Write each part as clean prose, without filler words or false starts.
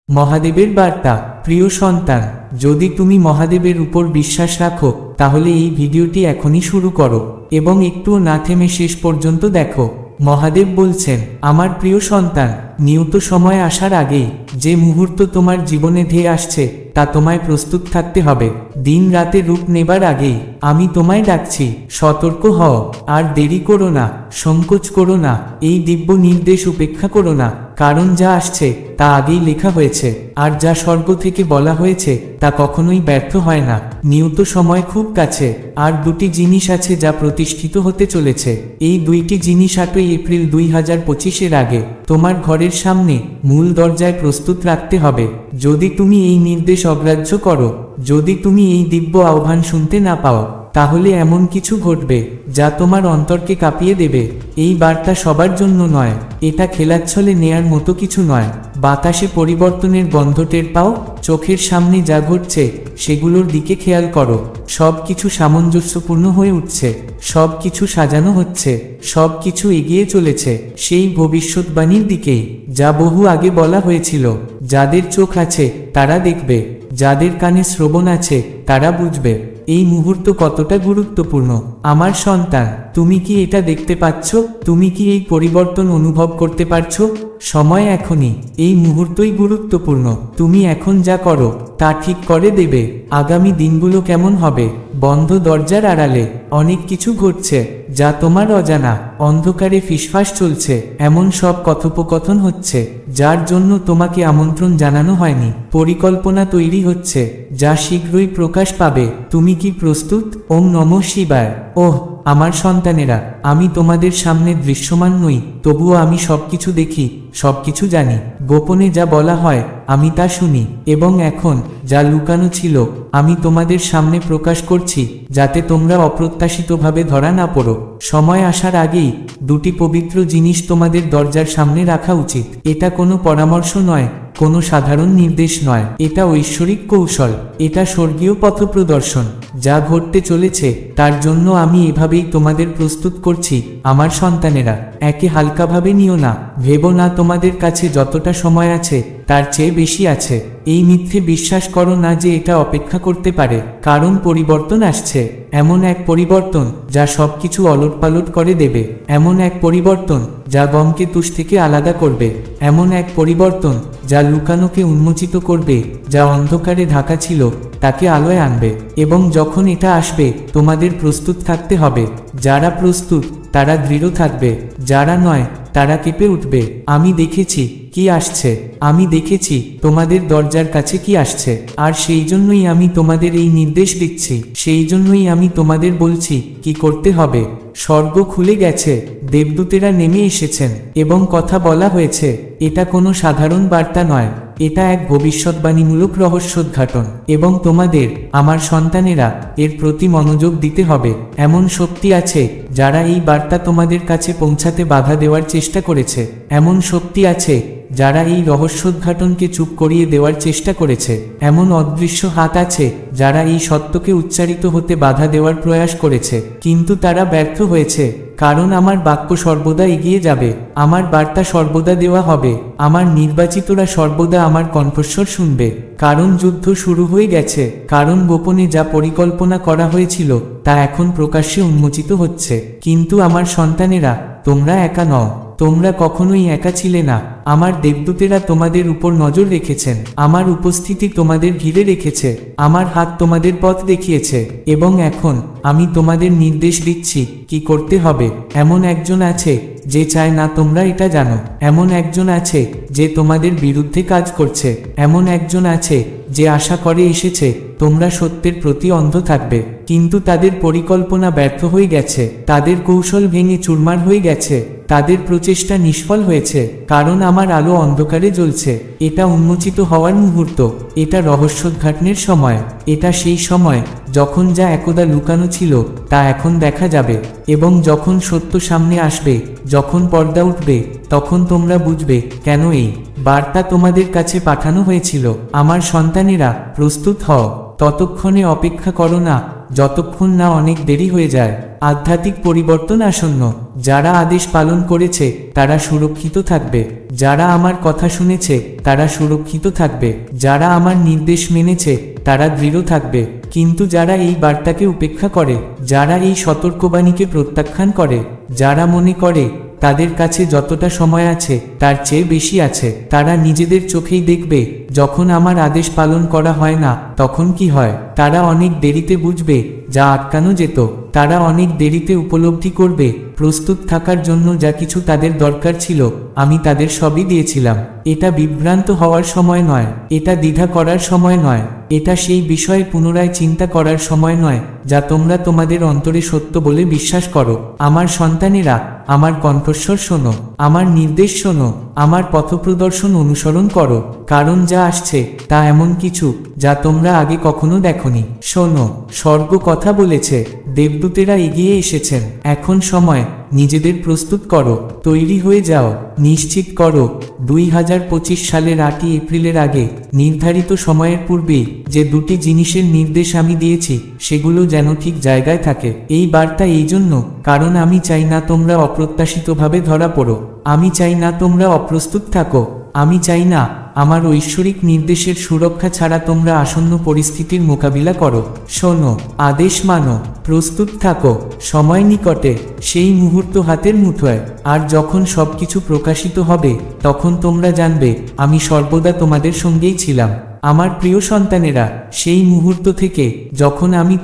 মহাদেবের বার্তা। প্রিয় সন্তান, যদি তুমি মহাদেবের উপর বিশ্বাস রাখো তাহলে এই ভিডিওটি এখনই শুরু করো এবং একটুও না থেমে শেষ পর্যন্ত দেখো। মহাদেব বলছেন, আমার প্রিয় সন্তান, নিয়ত সময় আসার আগেই যে মুহূর্ত তোমার জীবনে ধেয়ে আসছে তা তোমায় প্রস্তুত থাকতে হবে। দিন রাতে রূপ নেবার আগেই আমি তোমায় ডাকছি, সতর্ক হও, আর দেরি করো না, সংকোচ করো না, এই দিব্য নির্দেশ উপেক্ষা করো না, কারণ যা আসছে তা আগেই লেখা হয়েছে, আর যা স্বর্গ থেকে বলা হয়েছে তা কখনোই ব্যর্থ হয় না। নিয়ত সময় খুব কাছে, আর দুটি জিনিস আছে যা প্রতিষ্ঠিত হতে চলেছে। এই দুইটি জিনিস 8ই এপ্রিল 2025-এর আগে তোমার ঘরের সামনে মূল দরজায় প্রস্তুত রাখতে হবে। যদি তুমি এই নির্দেশ অগ্রাহ্য করো, যদি তুমি এই দিব্য আহ্বান শুনতে না পাও, তাহলে এমন কিছু ঘটবে যা তোমার অন্তরকে কাঁপিয়ে দেবে। এই বার্তা সবার জন্য নয়, এটা খেলাচ্ছলে নেয়ার মতো কিছু নয়। বাতাসে পরিবর্তনের গন্ধ টের পাও, চোখের সামনে যা ঘটছে সেগুলোর দিকে খেয়াল করো। সব কিছু সামঞ্জস্যপূর্ণ হয়ে উঠছে, সব কিছু সাজানো হচ্ছে, সব কিছু এগিয়ে চলেছে সেই ভবিষ্যৎবাণীর দিকেই যা বহু আগে বলা হয়েছিল। যাদের চোখ আছে তারা দেখবে, যাদের কানে শ্রবণ আছে তারা বুঝবে এই মুহূর্ত কতটা গুরুত্বপূর্ণ। আমার সন্তান, তুমি কি এটা দেখতে পাচ্ছ? তুমি কি এই পরিবর্তন অনুভব করতে পারছো? সময় এখনই, এই মুহূর্তই গুরুত্বপূর্ণ। তুমি এখন যা করো তা ঠিক করে দেবে আগামী দিনগুলো কেমন হবে। বন্ধ দরজার আড়ালে অনেক কিছু ঘটছে যা তোমার অজানা। অন্ধকারে ফিসফাস চলছে, এমন সব কথোপকথন হচ্ছে যার জন্য তোমাকে আমন্ত্রণ জানানো হয়নি। পরিকল্পনা তৈরি হচ্ছে যা শীঘ্রই প্রকাশ পাবে। তুমি কি প্রস্তুত? ওম নমঃ শিবায়। ওহ আমার সন্তানেরা, আমি তোমাদের সামনে দৃশ্যমান নই, তবুও আমি সবকিছু দেখি, সবকিছু জানি। গোপনে যা বলা হয় আমি তা শুনি, এবং এখন যা লুকানো ছিল আমি তোমাদের সামনে প্রকাশ করছি, যাতে তোমরা অপ্রত্যাশিতভাবে ধরা না পড়ো। সময় আসার আগেই দুটি পবিত্র জিনিস তোমাদের দরজার সামনে রাখা উচিত। এটা কোনো পরামর্শ নয়, কোনো সাধারণ নির্দেশ নয়, এটা ঐশ্বরিক কৌশল, এটা স্বর্গীয় পথপ্রদর্শন। যা ঘটতে চলেছে তার জন্য আমি এভাবেই তোমাদের প্রস্তুত করছি। আমার সন্তানেরা, একে হালকাভাবে নিও না, ভেবো না তোমাদের কাছে যতটা সময় আছে তার চেয়ে বেশি আছে। এই মিথ্যে বিশ্বাস করো না যে এটা অপেক্ষা করতে পারে, কারণ পরিবর্তন আসছে। এমন এক পরিবর্তন যা সবকিছু ওলটপালট করে দেবে, এমন এক পরিবর্তন যা গমকে তুষ থেকে আলাদা করবে, এমন এক পরিবর্তন যা লুকানোকে উন্মোচিত করবে, যা অন্ধকারে ঢাকা ছিল তাকে আলোয় আনবে। এবং যখন এটা আসবে তোমাদের প্রস্তুত থাকতে হবে। যারা প্রস্তুত তারা দৃঢ় থাকবে, যারা নয় তারা কেঁপে উঠবে। আমি দেখেছি কি আসছে, আমি দেখেছি তোমাদের দরজার কাছে কি আসছে, আর সেই জন্যই আমি তোমাদের এই নির্দেশ দিচ্ছি, সেই জন্যই আমি তোমাদের বলছি কি করতে হবে। স্বর্গ খুলে গেছে, দেবদূতেরা নেমে এসেছেন এবং কথা বলা হয়েছে। এটা কোনো সাধারণ বার্তা নয়, এটা এক ভবিষ্যৎবাণীমূলক রহস্যোদ্ঘাটন, এবং তোমাদের, আমার সন্তানেরা, এর প্রতি মনোযোগ দিতে হবে। এমন শক্তি আছে যারা এই বার্তা তোমাদের কাছে পৌঁছাতে বাধা দেওয়ার চেষ্টা করেছে, এমন শক্তি আছে যারা এই রহস্যোদ্ঘাটনকে চুপ করিয়ে দেওয়ার চেষ্টা করেছে, এমন অদৃশ্য হাত আছে যারা এই সত্যকে উচ্চারিত হতে বাধা দেওয়ার প্রয়াস করেছে, কিন্তু তারা ব্যর্থ হয়েছে। কারণ আমার বাক্য সর্বদা এগিয়ে যাবে, আমার বার্তা সর্বদা দেওয়া হবে, আমার নির্বাচিতরা সর্বদা আমার কণ্ঠস্বর শুনবে। কারণ যুদ্ধ শুরু হয়ে গেছে, কারণ গোপনে যা পরিকল্পনা করা হয়েছিল তা এখন প্রকাশ্যে উন্মোচিত হচ্ছে। কিন্তু আমার সন্তানেরা, তোমরা একা নও, তোমরা কখনোই একা ছিলে না। আমার দেবদূতেরা তোমাদের উপর নজর রেখেছেন, আমার উপস্থিতি তোমাদের ঘিরে রেখেছে, আমার হাত তোমাদের পথ দেখিয়েছে, এবং এখন আমি তোমাদের নির্দেশ দিচ্ছি কি করতে হবে। এমন একজন আছে যে চায় না তোমরা এটা জানো, এমন একজন আছে যে তোমাদের বিরুদ্ধে কাজ করছে, এমন একজন আছে যে আশা করে এসেছে তোমরা সত্যের প্রতি অন্ধ থাকবে, কিন্তু তাদের পরিকল্পনা ব্যর্থ হয়ে গেছে, তাদের কৌশল ভেঙে চুরমার হয়ে গেছে, তাদের প্রচেষ্টা নিষ্ফল হয়েছে। কারণ আমার আলো অন্ধকারে জ্বলছে। এটা উন্মোচিত হওয়ার মুহূর্ত, এটা রহস্যোদ্ঘাটনের সময়, এটা সেই সময় যখন যা একদা লুকানো ছিল তা এখন দেখা যাবে। এবং যখন সত্য সামনে আসবে, যখন পর্দা উঠবে, তখন তোমরা বুঝবে কেন এই বার্তা তোমাদের কাছে পাঠানো হয়েছিল। আমার সন্তানেরা, প্রস্তুত হও। ততক্ষণে অপেক্ষা করো না যতক্ষণ না অনেক দেরি হয়ে যায়। আধ্যাত্মিক পরিবর্তন আসন্ন। যারা আদেশ পালন করেছে তারা সুরক্ষিত থাকবে, যারা আমার কথা শুনেছে তারা সুরক্ষিত থাকবে, যারা আমার নির্দেশ মেনেছে তারা দৃঢ় থাকবে। কিন্তু যারা এই বার্তাকে উপেক্ষা করে, যারা এই সতর্কবাণীকে প্রত্যাখ্যান করে, যারা মনে করে তাদের কাছে যতটা সময় আছে তার চেয়ে বেশি আছে, তারা নিজেদের চোখেই দেখবে যখন আমার আদেশ পালন করা হয় না তখন কি হয়। তারা অনেক দেরিতে বুঝবে যা আটকানো যেত, তারা অনেক দেরিতে উপলব্ধি করবে প্রস্তুত থাকার জন্য যা কিছু তাদের দরকার ছিল আমি তাদের সবই দিয়েছিলাম। এটা বিভ্রান্ত হওয়ার সময় নয়, এটা দ্বিধা করার সময় নয়, এটা সেই বিষয়ে পুনরায় চিন্তা করার সময় নয় যা তোমরা তোমাদের অন্তরে সত্য বলে বিশ্বাস করো। আমার সন্তানেরা, আমার কণ্ঠস্বর শোনো, আমার নির্দেশ শোনো, আমার পথপ্রদর্শন অনুসরণ করো, কারণ যা আসছে তা এমন কিছু যা তোমরা আগে কখনো দেখোনি। শোনো, স্বর্গ কথা বলেছে, দেবদূতেরা এগিয়ে এসেছেন। এখন সময়, নিজেদের প্রস্তুত করো, তৈরি হয়ে যাও। নিশ্চিত করো 2025 সালের 8ই এপ্রিলের আগে নির্ধারিত সময়ের পূর্বেই যে দুটি জিনিসের নির্দেশ আমি দিয়েছি সেগুলো যেন ঠিক জায়গায় থাকে। এই বার্তা এই জন্য কারণ আমি চাই না তোমরা অপ্রত্যাশিতভাবে ধরা পড়ো, আমি চাই না তোমরা অপ্রস্তুত থাকো, আমি চাই না আমার ঐশ্বরিক নির্দেশের সুরক্ষা ছাড়া তোমরা আসন্ন পরিস্থিতির মোকাবিলা করো। শোনো, আদেশ মানো, প্রস্তুত থাকো, সময় নিকটে, সেই মুহূর্ত হাতের মুঠোয়। আর যখন সবকিছু প্রকাশিত হবে তখন তোমরা জানবে আমি সর্বদা তোমাদের সঙ্গেই ছিলাম। আমার প্রিয় সন্তানেরা, সেই মুহূর্ত থেকে যখন আমি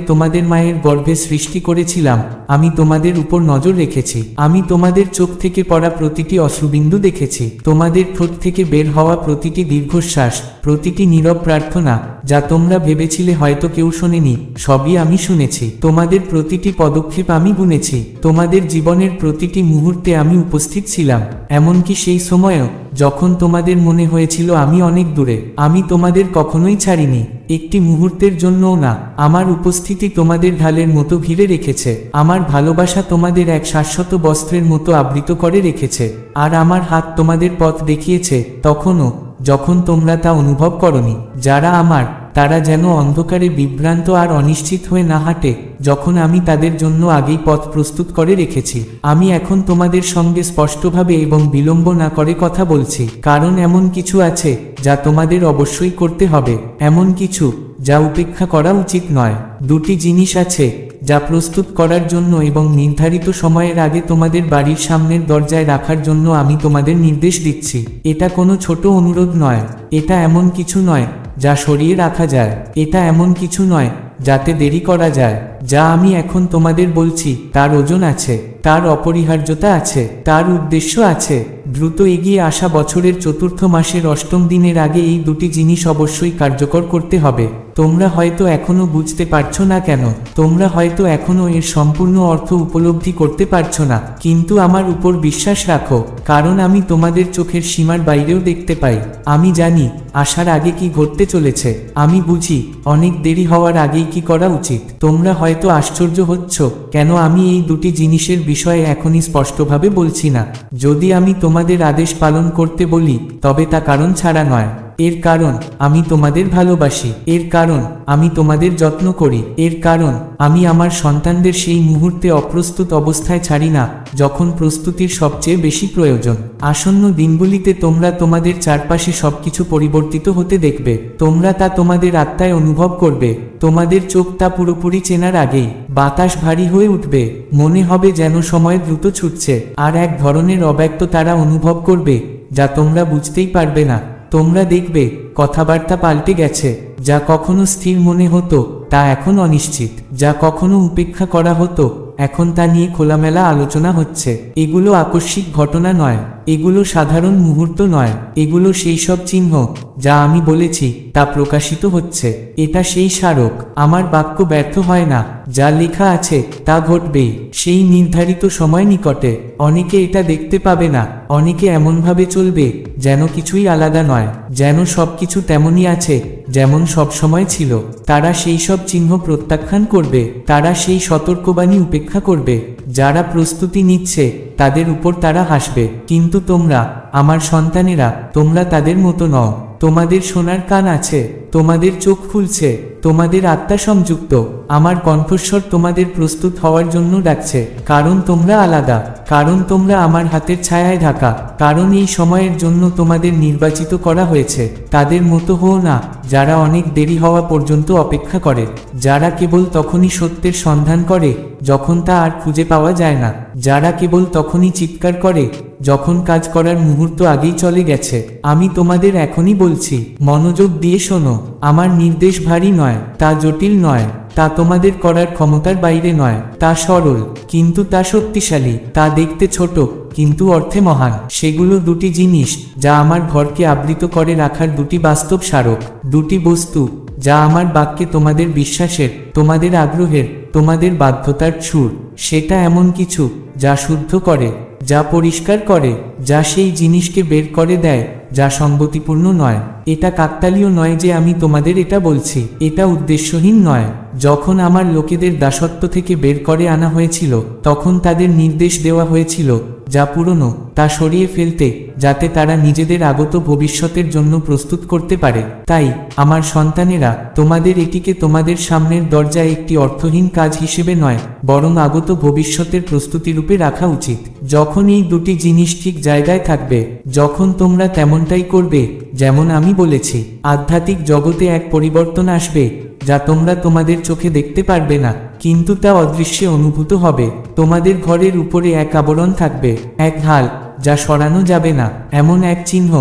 তোমাদের মায়ের গর্ভে সৃষ্টি করেছিলাম আমি তোমাদের উপর নজর রেখেছি। আমি তোমাদের চোখ থেকে পড়া প্রতিটি অশ্রুবিন্দু দেখেছি, তোমাদের ঠোঁট থেকে বের হওয়া প্রতিটি দীর্ঘশ্বাস, প্রতিটি নীরব প্রার্থনা যা তোমরা ভেবেছিলে হয়তো কেউ শোনেনি, সবই আমি শুনেছি। তোমাদের প্রতিটি পদক্ষেপ আমি গুনেছি, তোমাদের জীবনের প্রতিটি মুহূর্তে আমি উপস্থিত ছিলাম, এমনকি সেই সময়েও যখন তোমাদের মনে হয়েছিল আমি অনেক দূরে। আমি তোমাদের কখনোই ছাড়িনি, একটি মুহূর্তের জন্যও না। আমার উপস্থিতি তোমাদের ঢালের মতো ঘিরে রেখেছে, আমার ভালোবাসা তোমাদের এক শাশ্বত বস্ত্রের মতো আবৃত করে রেখেছে, আর আমার হাত তোমাদের পথ দেখিয়েছে তখনও যখন তোমরা তা অনুভব করনি। যারা আমার, তারা যেন অন্ধকারে বিভ্রান্ত আর অনিশ্চিত হয়ে না হাঁটে যখন আমি তাদের জন্য আগেই পথ প্রস্তুত করে রেখেছি। আমি এখন তোমাদের সঙ্গে স্পষ্টভাবে এবং বিলম্ব না করে কথা বলছি, কারণ এমন কিছু আছে যা তোমাদের অবশ্যই করতে হবে, এমন কিছু যা উপেক্ষা করা উচিত নয়। দুটি জিনিস আছে যা প্রস্তুত করার জন্য এবং নির্ধারিত সময়ের আগে তোমাদের বাড়ির সামনের দরজায় রাখার জন্য আমি তোমাদের নির্দেশ দিচ্ছি। এটা কোনো ছোট অনুরোধ নয়, এটা এমন কিছু নয় যা সরিয়ে রাখা যায়, এটা এমন কিছু নয় যাতে দেরি করা যায়। যা আমি এখন তোমাদের বলছি তার ওজন আছে, তার অপরিহার্যতা আছে, তার উদ্দেশ্য আছে। দ্রুত এগিয়ে আসা বছরের চতুর্থ মাসের 8ম দিনের আগে এই দুটি জিনিস অবশ্যই কার্যকর করতে হবে। তোমরা হয়তো এখনো বুঝতে পারছো না কেন, তোমরা হয়তো এখনো এর সম্পূর্ণ অর্থ উপলব্ধি করতে পারছো না, কিন্তু আমার উপর বিশ্বাস রাখো, কারণ আমি তোমাদের চোখের সীমার বাইরেও দেখতে পাই। আমি জানি আসার আগে কি ঘটতে চলেছে, আমি বুঝি অনেক দেরি হওয়ার আগেই কি করা উচিত। তোমরা হয়তো আশ্চর্য হচ্ছ কেন আমি এই দুটি জিনিসের বিষয়ে এখনই স্পষ্টভাবে বলছি না। যদি আমি তোমাদের আদেশ পালন করতে বলি তবে তা কারণ ছাড়া নয়, এর কারণ আমি তোমাদের ভালোবাসি, এর কারণ আমি তোমাদের যত্ন করি, এর কারণ আমি আমার সন্তানদের সেই মুহূর্তে অপ্রস্তুত অবস্থায় ছাড়ি না যখন প্রস্তুতির সবচেয়ে বেশি প্রয়োজন। আসন্ন দিনগুলিতে তোমরা তোমাদের চারপাশে সবকিছু পরিবর্তিত হতে দেখবে, তোমরা তা তোমাদের আত্মায় অনুভব করবে। তোমাদের চোখ তা পুরোপুরি চেনার আগেই বাতাস ভারী হয়ে উঠবে, মনে হবে যেন সময় দ্রুত ছুটছে, আর এক ধরনের অব্যক্ত তারা অনুভব করবে যা তোমরা বুঝতেই পারবে না। তোমরা দেখবে কথাবার্তা পাল্টে গেছে, যা কখনো স্থির মনে হতো তা এখন অনিশ্চিত, যা কখনো উপেক্ষা করা হতো এখন তা নিয়ে খোলামেলা আলোচনা হচ্ছে। এগুলো আকস্মিক ঘটনা নয়, এগুলো সাধারণ মুহূর্ত নয়, এগুলো সেই সব চিহ্ন যা আমি বলেছি তা প্রকাশিত হচ্ছে। এটা সেই স্মারক, আমার বাক্য ব্যর্থ হয় না, যা লেখা আছে তা ঘটবেই, সেই নির্ধারিত সময় নিকটে। অনেকে এটা দেখতে পাবে না, অনেকে এমনভাবে চলবে যেন কিছুই আলাদা নয়, যেন সবকিছু তেমনই আছে যেমন সব সময় ছিল। তারা সেই সব চিহ্ন প্রত্যাখ্যান করবে, তারা সেই সতর্কবাণী উপেক্ষা করবে। যারা প্রস্তুতি নিচ্ছে তাদের উপর তারা হাসবে, কিন্তু তোমরা আমার সন্তানেরা, তোমরা তাদের মতো নও। তোমাদের শোনার কান আছে, তোমাদের চোখ খুলছে, তোমাদের আত্মা সংযুক্ত। আমার কণ্ঠস্বর তোমাদের প্রস্তুত হওয়ার জন্য ডাকছে, কারণ তোমরা আলাদা, কারণ তোমরা আমার হাতের ছায়ায় ঢাকা, কারণ এই সময়ের জন্য তোমাদের নির্বাচিত করা হয়েছে। তাদের মতো হও না, যারা অনেক দেরি হওয়া পর্যন্ত অপেক্ষা করে, যারা কেবল তখনই সত্যের সন্ধান করে যখন তা আর খুঁজে পাওয়া যায় না, যারা কেবল তখনই চিৎকার করে যখন কাজ করার মুহূর্ত আগেই চলে গেছে। আমি তোমাদের এখনই বলছি, মনোযোগ দিয়ে শোনো। আমার নির্দেশ ভারী নয়, তা জটিল নয়, তা তোমাদের করার ক্ষমতার বাইরে নয়, তা সরল কিন্তু তা শক্তিশালী, তা দেখতে ছোট কিন্তু অর্থে মহান। সেগুলো দুটি জিনিস যা আমার ঘরকে আবৃত করে রাখার দুটি বাস্তব স্মারক, দুটি বস্তু যা আমার বাক্যে তোমাদের বিশ্বাসের, তোমাদের আগ্রহের, তোমাদের বাধ্যতার সুর। সেটা এমন কিছু যা শুদ্ধ করে, যা পরিষ্কার করে, যা সেই জিনিসকে বের করে দেয় যা সঙ্গতিপূর্ণ নয়। এটা কাকতালীয় নয় যে আমি তোমাদের এটা বলছি, এটা উদ্দেশ্যহীন নয়। যখন আমার লোকেদের দাসত্ব থেকে বের করে আনা হয়েছিল, তখন তাদের নির্দেশ দেওয়া হয়েছিল যা পুরনো তা সরিয়ে ফেলতে, যাতে তারা নিজেদের আগত ভবিষ্যতের জন্য প্রস্তুত করতে পারে। তাই আমার সন্তানেরা, তোমাদের এটিকে তোমাদের সামনের দরজায় একটি অর্থহীন কাজ হিসেবে নয়, বরং আগত ভবিষ্যতের প্রস্তুতিরূপে রাখা উচিত। যখন এই দুটি জিনিস ঠিক জায়গায় থাকবে, যখন তোমরা তেমনটাই করবে যেমন আমি বলেছি, আধ্যাত্মিক জগতে এক পরিবর্তন আসবে যা তোমরা তোমাদের চোখে দেখতে পারবে না, কিন্তু তা অদৃশ্যে অনুভূত হবে। তোমাদের ঘরের উপরে এক আবরণ থাকবে, এক হাল যা সরানো যাবে না, এমন এক চিহ্ন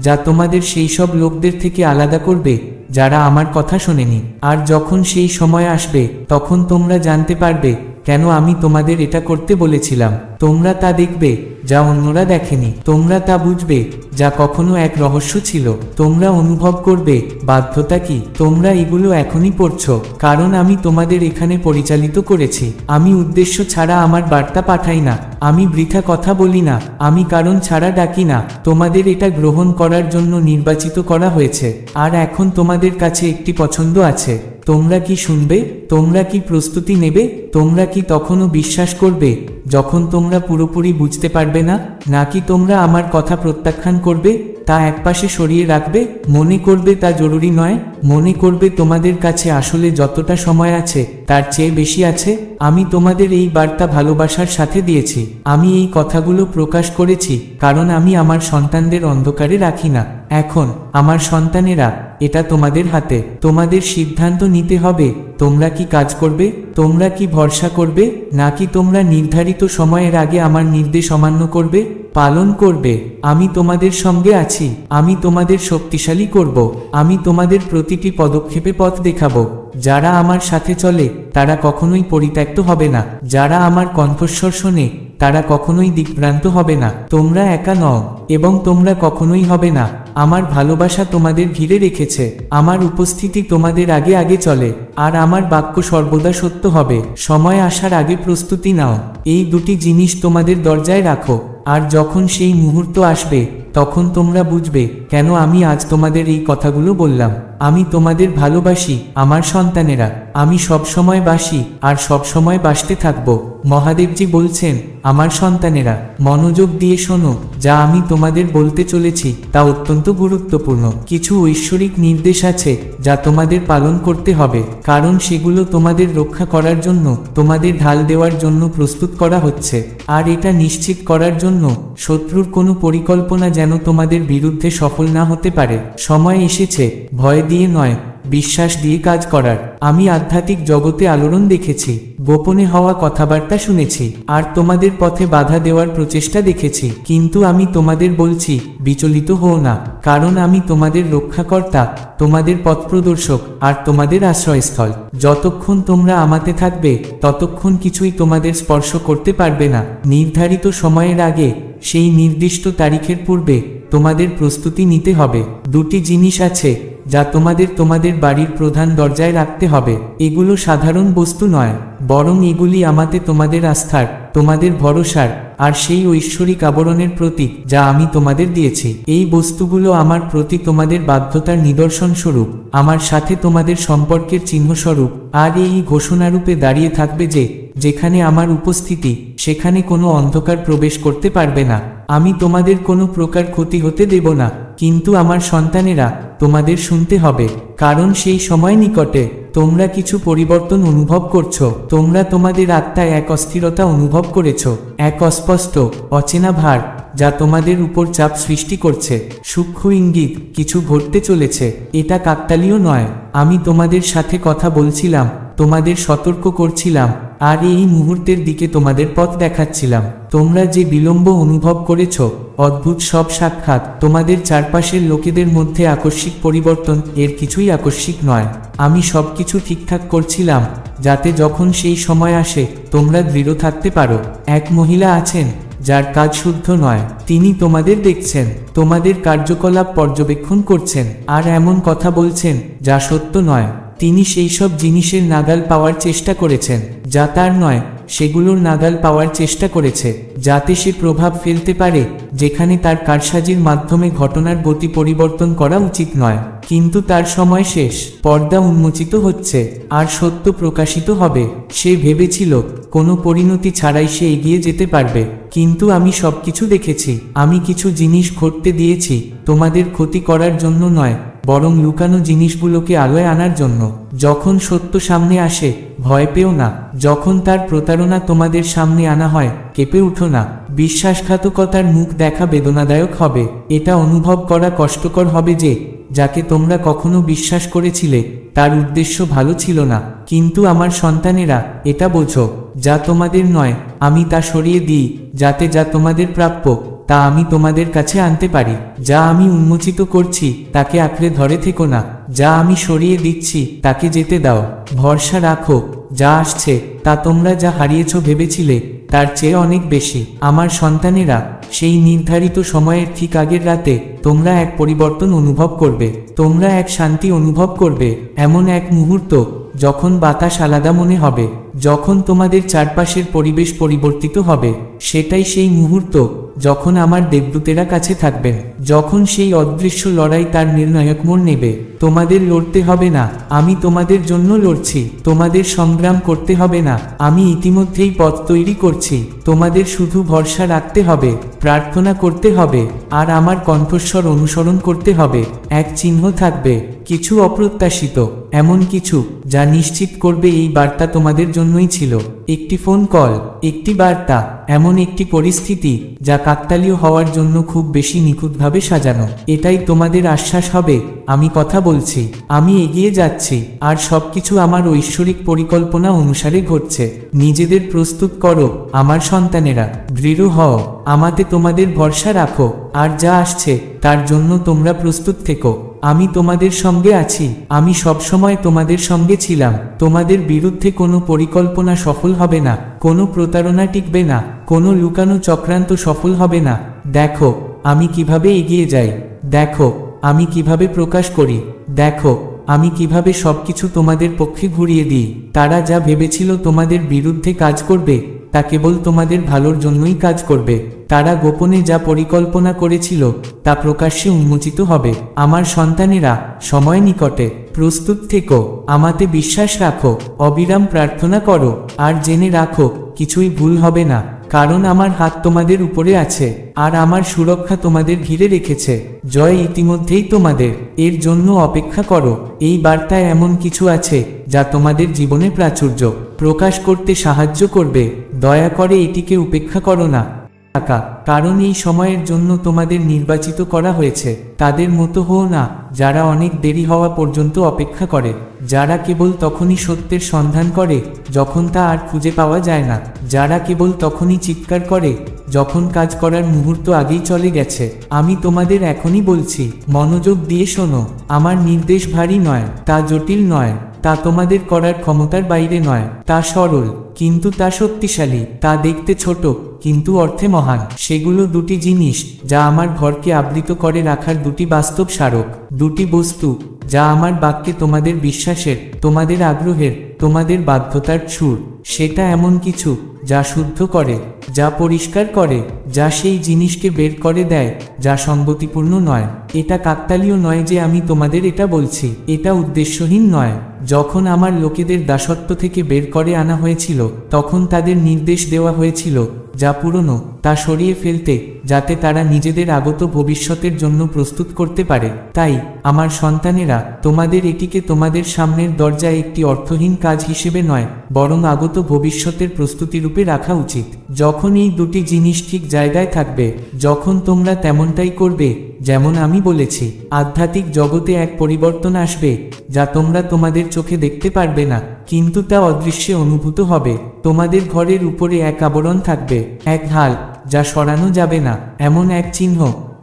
যা তোমাদের সেই সব লোকদের থেকে আলাদা করবে যারা আমার কথা শোনেনি। আর যখন সেই সময় আসবে, তখন তোমরা জানতে পারবে কেন আমি তোমাদের এটা করতে বলেছিলাম। তোমরা তা দেখবে যা অন্যরা দেখেনি, তোমরা তা বুঝবে যা কখনো এক রহস্য ছিল, তোমরা অনুভব করবে বাধ্যতা কি। তোমরা এগুলো এখনই পড়ছো কারণ আমি তোমাদের এখানে পরিচালিত করেছি। আমি উদ্দেশ্য ছাড়া আমার বার্তা পাঠাই না, আমি বৃথা কথা বলি না, আমি কারণ ছাড়া ডাকি না। তোমাদের এটা গ্রহণ করার জন্য নির্বাচিত করা হয়েছে। আর এখন তোমাদের কাছে একটি পছন্দ আছে। তোমরা কি শুনবে? তোমরা কি প্রস্তুতি নেবে? তোমরা কি তখনও বিশ্বাস করবে যখন তোমরা পুরোপুরি বুঝতে পারবে না, নাকি তোমরা আমার কথা প্রত্যাখ্যান করবে, তা একপাশে সরিয়ে রাখবে, মনে করবে তা জরুরি নয়, মনে করবে তোমাদের কাছে আসলে যতটা সময় আছে তার চেয়ে বেশি আছে? আমি তোমাদের এই বার্তা ভালোবাসার সাথে দিয়েছি। আমি এই কথাগুলো প্রকাশ করেছি কারণ আমি আমার সন্তানদের অন্ধকারে রাখি না। এখন আমার সন্তানেরা, এটা তোমাদের হাতে। তোমাদের সিদ্ধান্ত নিতে হবে, তোমরা কি কাজ করবে, তোমরা কি ভরসা করবে, নাকি তোমরা নির্ধারিত সময়ের আগে আমার নির্দেশ অমান্য করবে, পালন করবে। আমি তোমাদের সঙ্গে আছি, আমি তোমাদের শক্তিশালী করব, আমি তোমাদের প্রতিটি পদক্ষেপে পথ দেখাবো। যারা আমার সাথে চলে তারা কখনোই পরিত্যক্ত হবে না, যারা আমার কণ্ঠস্বর শোনে তারা কখনোই দিকভ্রান্ত হবে না। তোমরা একা নও এবং তোমরা কখনোই হবে না। আমার ভালোবাসা তোমাদের ঘিরে রেখেছে, আমার উপস্থিতি তোমাদের আগে আগে চলে, আর আমার বাক্য সর্বদা সত্য হবে। সময় আসার আগে প্রস্তুতি নাও, এই দুটি জিনিস তোমাদের দরজায় রাখো, আর যখন সেই মুহূর্ত আসবে তখন তোমরা বুঝবে কেন আমি আজ তোমাদের এই কথাগুলো বললাম। আমি তোমাদের ভালোবাসি আমার সন্তানেরা, আমি সবসময় বাসি আর সবসময় বাসতে থাকব। মহাদেবজি বলছেন, আমার সন্তানেরা, মনোযোগ দিয়ে শোনো, যা আমি তোমাদের বলতে চলেছি তা অত্যন্ত গুরুত্বপূর্ণ। কিছু ঐশ্বরিক নির্দেশ আছে যা তোমাদের পালন করতে হবে, কারণ সেগুলো তোমাদের রক্ষা করার জন্য, তোমাদের ঢাল দেওয়ার জন্য প্রস্তুত করা হচ্ছে। আর এটা নিশ্চিত করার জন্য শত্রুর কোনো পরিকল্পনা যেন তোমাদের বিরুদ্ধে সফল না হতে পারে। সময় এসেছে ভয় দিয়ে নয়, বিশ্বাস দিয়ে কাজ করার। আমি আধ্যাত্মিক জগতে আলোড়ন দেখেছি, গোপনে হওয়া কথাবার্তা শুনেছি, আর তোমাদের পথে বাধা দেওয়ার প্রচেষ্টা দেখেছি। কিন্তু আমি তোমাদের বলছি, বিচলিত হও না, কারণ আমি তোমাদের রক্ষাকর্তা, তোমাদের পথপ্রদর্শক আর তোমাদের আশ্রয়স্থল। যতক্ষণ তোমরা আমাতে থাকবে ততক্ষণ কিছুই তোমাদের স্পর্শ করতে পারবে না। নির্ধারিত সময়ের আগে, সেই নির্দিষ্ট তারিখের পূর্বে তোমাদের প্রস্তুতি নিতে হবে। দুটি জিনিস আছে যা তোমাদের বাড়ির প্রধান দরজায় রাখতে হবে। এগুলো সাধারণ বস্তু নয়, বরং এগুলি আমাতে তোমাদের আস্থার, তোমাদের ভরসার আর সেই ঐশ্বরিক আবরণের প্রতীক যা আমি তোমাদের দিয়েছি। এই বস্তুগুলো আমার প্রতি তোমাদের বাধ্যতার নিদর্শন স্বরূপ, আমার সাথে তোমাদের সম্পর্কের চিহ্নস্বরূপ, আর এই ঘোষণারূপে দাঁড়িয়ে থাকবে যে যেখানে আমার উপস্থিতি সেখানে কোনো অন্ধকার প্রবেশ করতে পারবে না। আমি তোমাদের কোনো প্রকার ক্ষতি হতে দেব না। কিন্তু আমার সন্তানেরা, তোমাদের শুনতে হবে, কারণ সেই সময় নিকটে। তোমরা কিছু পরিবর্তন অনুভব করছো। তোমরা তোমাদের আত্মায় এক অস্থিরতা অনুভব করেছো, এক অস্পষ্ট অচেনা ভার যা তোমাদের উপর চাপ সৃষ্টি করছে। সূক্ষ্ম ইঙ্গিত কিছু ঘটতে চলেছে। এটা কাকতালীয় নয়। আমি তোমাদের সাথে কথা বলছিলাম, তোমাদের সতর্ক করছিলাম, আর এই মুহূর্তের দিকে তোমাদের পথ দেখাচ্ছিলাম। তোমরা যে বিলম্ব অনুভব করেছ, অদ্ভুত সব সাক্ষাৎ, তোমাদের চারপাশের লোকেদের মধ্যে আকস্মিক পরিবর্তন, এর কিছুই আকস্মিক নয়। আমি সবকিছু ঠিকঠাক করছিলাম যাতে যখন সেই সময় আসে তোমরা দৃঢ় থাকতে পারো। এক মহিলা আছেন যার কাজ শুদ্ধ নয়। তিনি তোমাদের দেখছেন, তোমাদের কার্যকলাপ পর্যবেক্ষণ করছেন, আর এমন কথা বলছেন যা সত্য নয়। তিনি সেই সব জিনিসের নাগাল পাওয়ার চেষ্টা করেছেন যা তার নয়, সেগুলোর নাগাল পাওয়ার চেষ্টা করেছে যাতে সে প্রভাব ফেলতে পারে যেখানে তার কারসাজির মাধ্যমে ঘটনার গতি পরিবর্তন করা উচিত নয়। কিন্তু তার সময় শেষ, পর্দা উন্মোচিত হচ্ছে, আর সত্য প্রকাশিত হবে। সে ভেবেছিল কোনো পরিণতি ছাড়াই সে এগিয়ে যেতে পারবে, কিন্তু আমি সবকিছু দেখেছি। আমি কিছু জিনিস ঘটতে দিয়েছি তোমাদের ক্ষতি করার জন্য নয়, বরং লুকানো জিনিসগুলোকে আলোয় আনার জন্য। যখন সত্য সামনে আসে, ভয় পেও না। যখন তার প্রতারণা তোমাদের সামনে আনা হয়, কেঁপে উঠো না। বিশ্বাসঘাতকতার মুখ দেখা বেদনাদায়ক হবে। এটা অনুভব করা কষ্টকর হবে যে যাকে তোমরা কখনো বিশ্বাস করেছিলে তার উদ্দেশ্য ভালো ছিল না। কিন্তু আমার সন্তানেরা, এটা বোঝো, যা তোমাদের নয় আমি তা সরিয়ে দিই, যাতে যা তোমাদের প্রাপ্য তা আমি তোমাদের কাছে আনতে পারি। যা আমি উন্মোচিত করছি তাকে আঁকড়ে ধরে থেকো না। যা আমি সরিয়ে দিচ্ছি তাকে যেতে দাও। ভরসা রাখো, যা আসছে তা তোমরা যা হারিয়েছ ভেবেছিলে তার চেয়ে অনেক বেশি। আমার সন্তানেরা, সেই নির্ধারিত সময়ের ঠিক আগের রাতে তোমরা এক পরিবর্তন অনুভব করবে। তোমরা এক শান্তি অনুভব করবে, এমন এক মুহূর্ত যখন বাতাস আলাদা মনে হবে, যখন তোমাদের চারপাশের পরিবেশ পরিবর্তিত হবে। সেটাই সেই মুহূর্ত যখন আমার দেবদূতেরা কাছে থাকবেন, যখন সেই অদৃশ্য লড়াই তার নির্ণায়ক মোড় নেবে। তোমাদের লড়তে হবে না, আমি তোমাদের জন্য লড়ছি। তোমাদের সংগ্রাম করতে হবে না, আমি ইতিমধ্যেই পথ তৈরি করছি। তোমাদের শুধু ভরসা রাখতে হবে, প্রার্থনা করতে হবে, আর আমার কণ্ঠস্বর অনুসরণ করতে হবে। এক চিহ্ন থাকবে, কিছু অপ্রত্যাশিত, এমন কিছু যা নিশ্চিত করবে এই বার্তা তোমাদের জন্যই ছিল। একটি ফোন কল, একটি বার্তা, এমন একটি পরিস্থিতি যা কাকতালীয় হওয়ার জন্য খুব বেশি নিখুঁতভাবে সাজানো। এটাই তোমাদের আশ্বাস হবে, আমি কথা বলছি, আমি এগিয়ে যাচ্ছি, আর সবকিছু আমার ঐশ্বরিক পরিকল্পনা অনুসারে ঘটছে। নিজেদের প্রস্তুত করো আমার সন্তানেরা, দৃঢ় হও, আমাতে তোমাদের ভরসা রাখো, আর যা আসছে তার জন্য তোমরা প্রস্তুত থেকো। আমি তোমাদের সঙ্গে আছি, আমি সবসময় তোমাদের সঙ্গে ছিলাম। তোমাদের বিরুদ্ধে কোনো পরিকল্পনা সফল হবে না, কোনো প্রতারণা টিকবে না, কোনো লুকানো চক্রান্ত সফল হবে না। দেখো আমি কিভাবে এগিয়ে যাই, দেখো আমি কিভাবে প্রকাশ করি, দেখো আমি কিভাবে সবকিছু তোমাদের পক্ষে ঘুরিয়ে দিই। তারা যা ভেবেছিল তোমাদের বিরুদ্ধে কাজ করবে তা কেবল তোমাদের ভালোর জন্যই কাজ করবে। তারা গোপনে যা পরিকল্পনা করেছিল তা প্রকাশ্যে উন্মোচিত হবে। আমার সন্তানেরা, সময় নিকটে, প্রস্তুত থেকো, আমাতে বিশ্বাস রাখো, অবিরাম প্রার্থনা করো, আর জেনে রাখো কিছুই ভুল হবে না, কারণ আমার হাত তোমাদের উপরে আছে, আর আমার সুরক্ষা তোমাদের ঘিরে রেখেছে। জয় ইতিমধ্যেই তোমাদের, এর জন্য অপেক্ষা করো। এই বার্তায় এমন কিছু আছে যা তোমাদের জীবনে প্রাচুর্য প্রকাশ করতে সাহায্য করবে। দয়া করে এটিকে উপেক্ষা করো না, কারণ এই সময়ের জন্য তোমাদের নির্বাচিত করা হয়েছে। তাদের মতো হও না যারা অনেক দেরি হওয়া পর্যন্ত অপেক্ষা করে, যারা কেবল তখনই সত্যের সন্ধান করে যখন তা আর খুঁজে পাওয়া যায় না, যারা কেবল তখনই চিৎকার করে যখন কাজ করার মুহূর্ত আগেই চলে গেছে। আমি তোমাদের এখনই বলছি, মনোযোগ দিয়ে শোনো। আমার নির্দেশ ভারী নয়, তা জটিল নয়, তা তোমাদের করার ক্ষমতার বাইরে নয়, তা সরল কিন্তু তা শক্তিশালী, তা দেখতে ছোট কিন্তু অর্থে মহান। সেগুলো দুটি জিনিস যা আমার ঘরকে আবৃত করে রাখার দুটি বাস্তব স্মারক, দুটি বস্তু যা আমার বাক্যে তোমাদের বিশ্বাসের, তোমাদের আগ্রহের, তোমাদের বাধ্যতার সুর। সেটা এমন কিছু যা শুদ্ধ করে, যা পরিষ্কার করে, যা সেই জিনিসকে বের করে দেয় যা সঙ্গতিপূর্ণ নয়। এটা কাকতালীয় নয় যে আমি তোমাদের এটা বলছি, এটা উদ্দেশ্যহীন নয়। যখন আমার লোকেদের দাসত্ব থেকে বের করে আনা হয়েছিল, তখন তাদের নির্দেশ দেওয়া হয়েছিল যা পুরনো তা সরিয়ে ফেলতে, যাতে তারা নিজেদের আগত ভবিষ্যতের জন্য প্রস্তুত করতে পারে। তাই আমার সন্তানেরা, তোমাদের এটিকে তোমাদের সামনের দরজায় একটি অর্থহীন কাজ হিসেবে নয়, বরং আগত ভবিষ্যতের প্রস্তুতিরূপে রাখা উচিত। যখন এই দুটি জিনিস ঠিক জায়গায় থাকবে, যখন তোমরা তেমনটাই করবে যেমন আমি বলেছি, আধ্যাত্মিক জগতে এক পরিবর্তন আসবে যা তোমরা তোমাদের চোখে দেখতে পারবে না, কিন্তু তা অদৃশ্যে অনুভূত হবে। তোমাদের ঘরের উপরে এক আবরণ থাকবে, এক ঢাল যা সরানো যাবে না, এমন এক চিহ্ন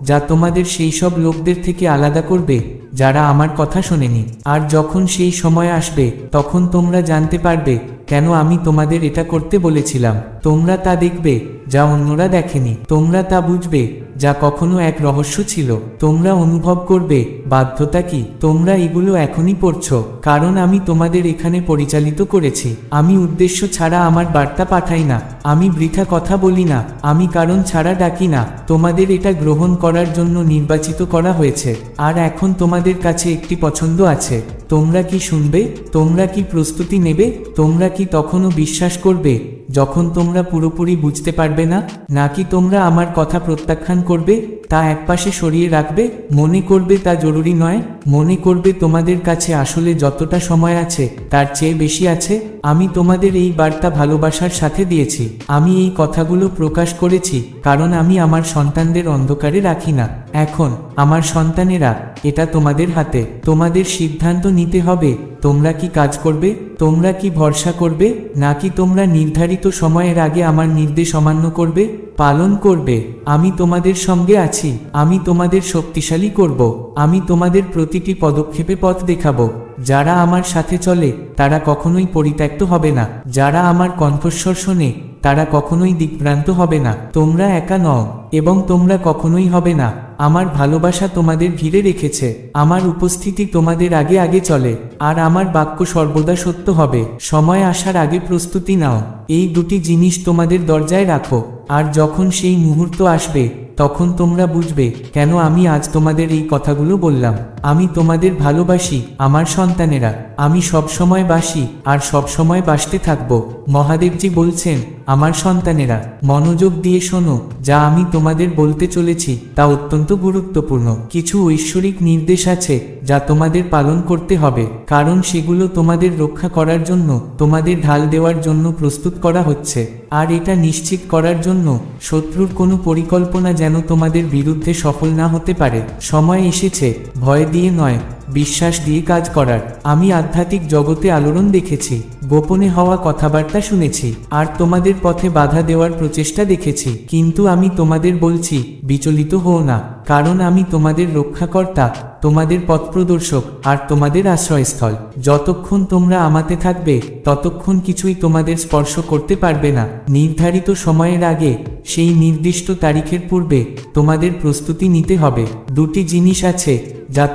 যা তোমাদের সেই সব লোকদের থেকে আলাদা করবে যারা আমার কথা শোনেনি। আর যখন সেই সময় আসবে, তখন তোমরা জানতে পারবে কেন আমি তোমাদের এটা করতে বলেছিলাম। তোমরা তা দেখবে যা অন্যরা দেখেনি, তোমরা তা বুঝবে যা কখনো এক রহস্য ছিল। তোমরা অনুভব করবে বাধ্যতা কি। তোমরা এগুলো এখনই পড়ছো কারণ আমি তোমাদের এখানে পরিচালিত করেছি। আমি উদ্দেশ্য ছাড়া আমার বার্তা পাঠাই না, আমি বৃথা কথা বলি না, আমি কারণ ছাড়া ডাকি না। তোমাদের এটা গ্রহণ করার জন্য নির্বাচিত করা হয়েছে, আর এখন তোমাদের কাছে একটি পছন্দ আছে। তোমরা কি শুনবে? তোমরা কি প্রস্তুতি নেবে? তোমরা কি তখনও বিশ্বাস করবে যখন তোমরা পুরোপুরি বুঝতে পারবে না, নাকি তোমরা আমার কথা প্রত্যাখ্যান করবে, তা একপাশে সরিয়ে রাখবে, মনে করবে তা জরুরি নয়, মনে করবে তোমাদের কাছে আসলে যতটা সময় আছে তার চেয়ে বেশি আছে? আমি তোমাদের এই বার্তা ভালোবাসার সাথে দিয়েছি। আমি এই কথাগুলো প্রকাশ করেছি কারণ আমি আমার সন্তানদের অন্ধকারে রাখি না। এখন আমার সন্তানেরা, এটা তোমাদের হাতে। তোমাদের সিদ্ধান্ত নিতে হবে, তোমরা কি কাজ করবে, তোমরা কি ভরসা করবে, নাকি তোমরা নির্ধারিত সময়ের আগে আমার নির্দেশ অমান্য করবে, পালন করবে। আমি তোমাদের সঙ্গে আছি, আমি তোমাদের শক্তিশালী করব, আমি তোমাদের প্রতিটি পদক্ষেপে পথ দেখাবো। যারা আমার সাথে চলে তারা কখনোই পরিত্যক্ত হবে না, যারা আমার কণ্ঠস্বর শোনে তারা কখনোই দিকভ্রান্ত হবে না। তোমরা একা নও এবং তোমরা কখনোই হবে না। আমার ভালোবাসা তোমাদের ঘিরে রেখেছে, আমার উপস্থিতি তোমাদের আগে আগে চলে, আর আমার বাক্য সর্বদা সত্য হবে। সময় আসার আগে প্রস্তুতি নাও, এই দুটি জিনিস তোমাদের দরজায় রাখো, আর যখন সেই মুহূর্ত আসবে তখন তোমরা বুঝবে কেন আমি আজ তোমাদের এই কথাগুলো বললাম। আমি তোমাদের ভালোবাসি আমার সন্তানেরা, আমি সবসময় বাসি আর সবসময় বাসতে থাকব। মহাদেবজি বলছেন, আমার সন্তানেরা, মনোযোগ দিয়ে শোনো, যা আমি তোমাদের বলতে চলেছি তা অত্যন্ত গুরুত্বপূর্ণ। কিছু ঐশ্বরিক নির্দেশ আছে যা তোমাদের পালন করতে হবে, কারণ সেগুলো তোমাদের রক্ষা করার জন্য, তোমাদের ঢাল দেওয়ার জন্য প্রস্তুত করা হচ্ছে। আর এটা নিশ্চিত করার জন্য শত্রুর কোনো পরিকল্পনা যেন তোমাদের বিরুদ্ধে সফল না হতে পারে। সময় এসেছে ভয় দিয়ে নয়, বিশ্বাস দিয়ে কাজ করার। আমি আধ্যাত্মিক জগতে আলোড়ন দেখেছি, গোপনে হওয়া কথাবার্তা শুনেছি, আর তোমাদের পথে বাধা দেওয়ার প্রচেষ্টা দেখেছি, কিন্তু আমি তোমাদের বলছি, বিচলিত হও না, কারণ আমি তোমাদের রক্ষাকর্তা, তোমাদের পথপ্রদর্শক আর তোমাদের আশ্রয়স্থল। যতক্ষণ তোমরা আমাতে থাকবে ততক্ষণ কিছুই তোমাদের স্পর্শ করতে পারবে না। নির্ধারিত সময়ের আগে, সেই নির্দিষ্ট তারিখের পূর্বে তোমাদের প্রস্তুতি নিতে হবে। দুটি জিনিস আছে যা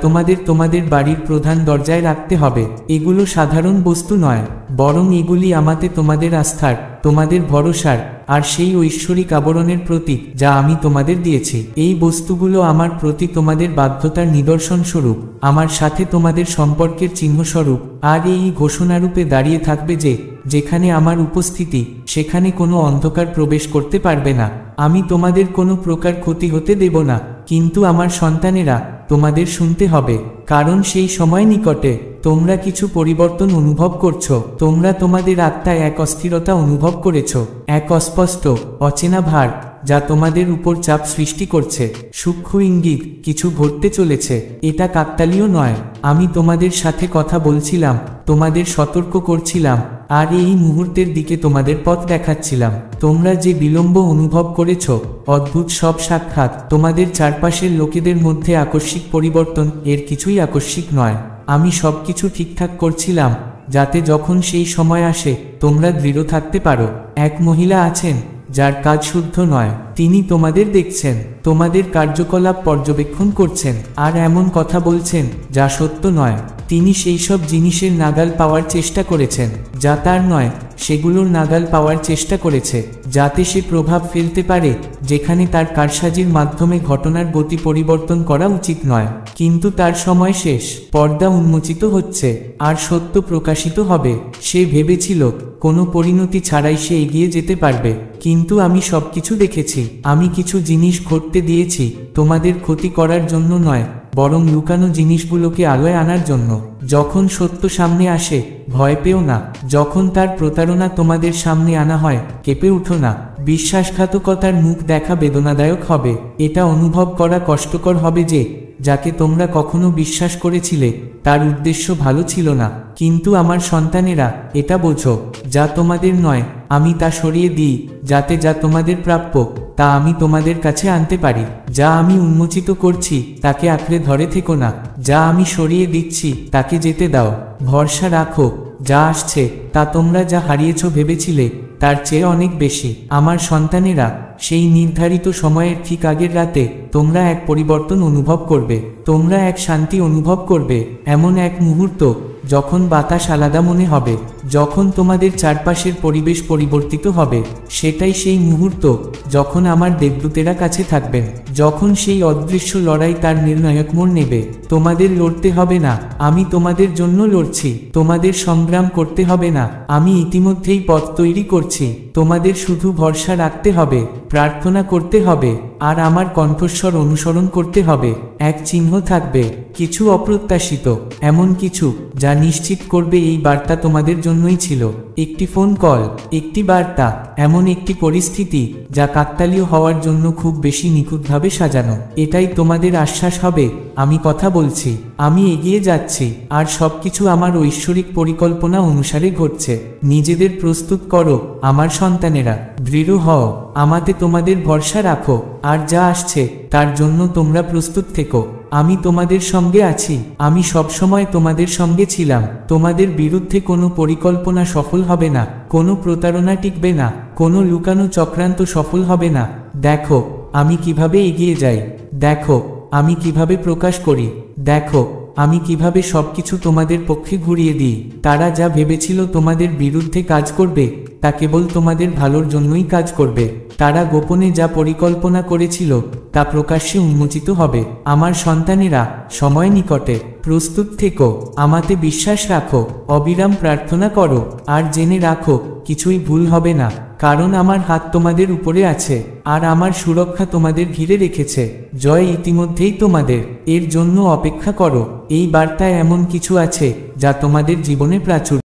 তোমাদের বাড়ির প্রধান দরজায় রাখতে হবে। এগুলো সাধারণ বস্তু নয়, বরং এগুলি আমাতে তোমাদের আস্থার, তোমাদের ভরসার আর সেই ঐশ্বরিক আবরণের প্রতীক যা আমি তোমাদের দিয়েছি। এই বস্তুগুলো আমার প্রতি তোমাদের বাধ্যতার নিদর্শন স্বরূপ, আমার সাথে তোমাদের সম্পর্কের চিহ্ন স্বরূপ, আর এই ঘোষণারূপে দাঁড়িয়ে থাকবে যে যেখানে আমার উপস্থিতি সেখানে কোনো অন্ধকার প্রবেশ করতে পারবে না। আমি তোমাদের কোনো প্রকার ক্ষতি হতে দেব না, কিন্তু আমার সন্তানেরা, তোমাদের শুনতে হবে, কারণ সেই সময় নিকটে। তোমরা কিছু পরিবর্তন অনুভব করছো, তোমরা তোমাদের আত্মায় এক অস্থিরতা অনুভব করেছো, এক অস্পষ্ট অচেনা ভার যা তোমাদের উপর চাপ সৃষ্টি করছে। সূক্ষ্ম ইঙ্গিত কিছু ঘটতে চলেছে, এটা কাকতালীয় নয়। আমি তোমাদের সাথে কথা বলছিলাম, তোমাদের সতর্ক করছিলাম, আর এই মুহূর্তের দিকে তোমাদের পথ দেখাচ্ছিলাম। তোমরা যে বিলম্ব অনুভব করেছো, অদ্ভুত সব সাক্ষাৎ, তোমাদের চারপাশের লোকেদের মধ্যে আকস্মিক পরিবর্তন, এর কিছুই আকস্মিক নয়। আমি সবকিছু ঠিকঠাক করছিলাম যাতে যখন সেই সময় আসে তোমরা দৃঢ় থাকতে পারো। এক মহিলা আছেন যার কাজ শুদ্ধ নয়। তিনি তোমাদের দেখছেন, তোমাদের কার্যকলাপ পর্যবেক্ষণ করছেন, আর এমন কথা বলছেন যা সত্য নয়। তিনি সেই সব জিনিসের নাগাল পাওয়ার চেষ্টা করেছেন যা তার নয়, সেগুলোর নাগাল পাওয়ার চেষ্টা করেছে যাতে সে প্রভাব ফেলতে পারে যেখানে তার কারসাজির মাধ্যমে ঘটনার গতি পরিবর্তন করা উচিত নয়। কিন্তু তার সময় শেষ, পর্দা উন্মোচিত হচ্ছে, আর সত্য প্রকাশিত হবে। সে ভেবেছিল কোনো পরিণতি ছাড়াই সে এগিয়ে যেতে পারবে, কিন্তু আমি সবকিছু দেখেছি। আমি কিছু জিনিস ঘটতে দিয়েছি তোমাদের ক্ষতি করার জন্য নয়, বরং লুকানো জিনিসগুলোকে আলোয় আনার জন্য। যখন সত্য সামনে আসে, ভয় পেও না। যখন তার প্রতারণা তোমাদের সামনে আনা হয়, কেঁপে উঠো না। বিশ্বাসঘাতকতার মুখ দেখা বেদনাদায়ক হবে। এটা অনুভব করা কষ্টকর হবে যে যাকে তোমরা কখনো বিশ্বাস করেছিলে তার উদ্দেশ্য ভালো ছিল না। কিন্তু আমার সন্তানেরা, এটা বোঝো, যা তোমাদের নয় আমি তা সরিয়ে দিই, যাতে যা তোমাদের প্রাপ্য তা আমি তোমাদের কাছে আনতে পারি। যা আমি উন্মোচিত করছি তাকে আঁকড়ে ধরে থেকো না, যা আমি সরিয়ে দিচ্ছি তাকে যেতে দাও। ভরসা রাখো, যা আসছে তা তোমরা যা হারিয়েছ ভেবেছিলে তার চেয়ে অনেক বেশি। আমার সন্তানেরা, সেই নির্ধারিত সময়ের ঠিক আগের রাতে তোমরা এক পরিবর্তন অনুভব করবে। তোমরা এক শান্তি অনুভব করবে, এমন এক মুহূর্ত যখন বাতাস আলাদা মনে হবে, যখন তোমাদের চারপাশের পরিবেশ পরিবর্তিত হবে। সেটাই সেই মুহূর্ত যখন আমার দেবদূতেরা কাছে থাকবেন, যখন সেই অদৃশ্য লড়াই তার নির্ণায়ক মোড় নেবে। তোমাদের লড়তে হবে না, আমি তোমাদের জন্য লড়ছি। তোমাদের সংগ্রাম করতে হবে না, আমি ইতিমধ্যেই পথ তৈরি করছি। তোমাদের শুধু ভরসা রাখতে হবে, প্রার্থনা করতে হবে, আর আমার কণ্ঠস্বর অনুসরণ করতে হবে। এক চিহ্ন থাকবে, কিছু অপ্রত্যাশিত, এমন কিছু যা নিশ্চিত করবে এই বার্তা তোমাদের জন্যই ছিল। একটি ফোন কল, একটি বার্তা, এমন একটি পরিস্থিতি যা কাকতালীয় হওয়ার জন্য খুব বেশি নিখুঁতভাবে সাজানো। এটাই তোমাদের আশ্বাস হবে, আমি কথা বলছি, আমি এগিয়ে যাচ্ছি, আর সবকিছু আমার ঐশ্বরিক পরিকল্পনা অনুসারে ঘটছে। নিজেদের প্রস্তুত করো আমার সন্তানেরা, দৃঢ় হও, আমাতে তোমাদের ভরসা রাখো, আর যা আসছে তার জন্য তোমরা প্রস্তুত থেকো। আমি তোমাদের সঙ্গে আছি, আমি সবসময় তোমাদের সঙ্গে ছিলাম। তোমাদের বিরুদ্ধে কোনো পরিকল্পনা সফল হবে না, কোনো প্রতারণা টিকবে না, কোনো লুকানো চক্রান্ত সফল হবে না। দেখো আমি কিভাবে এগিয়ে যাই, দেখো আমি কিভাবে প্রকাশ করি, দেখো আমি কিভাবে সবকিছু তোমাদের পক্ষে ঘুরিয়ে দিই। তারা যা ভেবেছিল তোমাদের বিরুদ্ধে কাজ করবে তা কেবল তোমাদের ভালোর জন্যই কাজ করবে। তারা গোপনে যা পরিকল্পনা করেছিল তা প্রকাশ্যে উন্মোচিত হবে। আমার সন্তানেরা, সময় নিকটে, প্রস্তুত থেকো, আমাতে বিশ্বাস রাখো, অবিরাম প্রার্থনা করো, আর জেনে রাখো কিছুই ভুল হবে না, কারণ আমার হাত তোমাদের উপরে আছে, আর আমার সুরক্ষা তোমাদের ঘিরে রেখেছে। জয় ইতিমধ্যেই তোমাদের, এর জন্য অপেক্ষা করো। এই বার্তায় এমন কিছু আছে যা তোমাদের জীবনে প্রাচুর্য